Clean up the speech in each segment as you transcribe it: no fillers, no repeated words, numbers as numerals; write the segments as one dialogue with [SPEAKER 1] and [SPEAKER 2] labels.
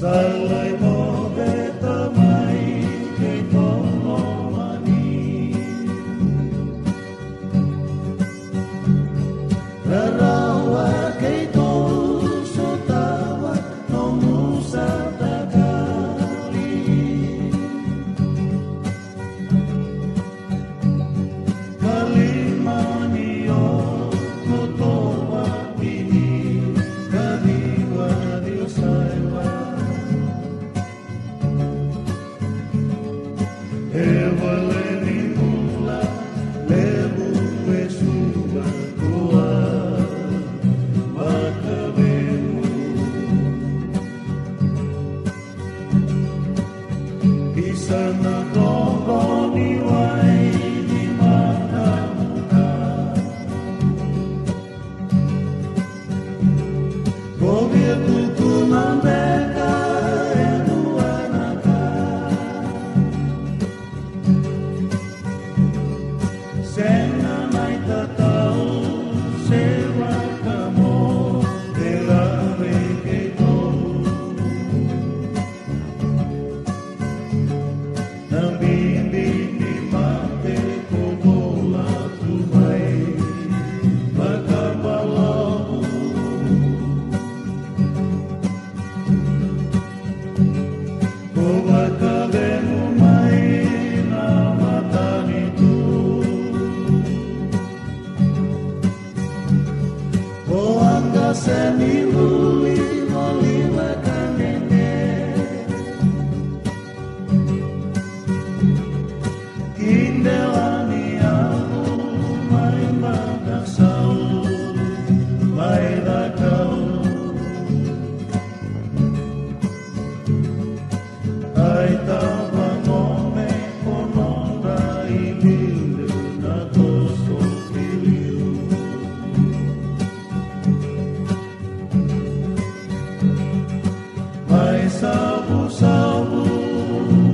[SPEAKER 1] Salai mo beta mai ke tono mani Rarawa ke to sotawa no musa takali Kalimani o kotowa ini kadiwa diosaiwa Evaleni mula lebu esuba tua makabemu Bisa nadoroni wai di mana muka Kovir tutu nambeka Sena mai tatau sewa kamo dela reketo Nambindi di mate kobola tumai makabalau Kobakabemu mai na matani tu Seni luli molila kanene Kindelani aku mai makasau mai rakau Ai tabangome kononda ibilu na toso piliu Mai sabu-sabu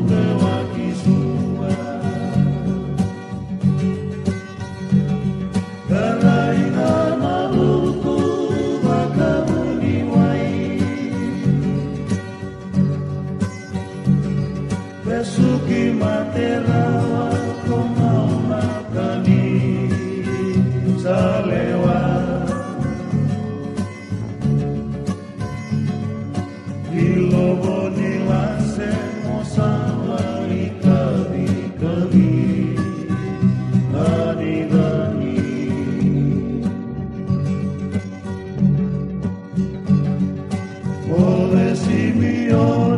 [SPEAKER 1] lewati semua Keraina maluku bakabuni wai Besuki materawa komau nakani salewa Ilobo nilase mosawa ikabi-kabi Dani-dani Oleh si mio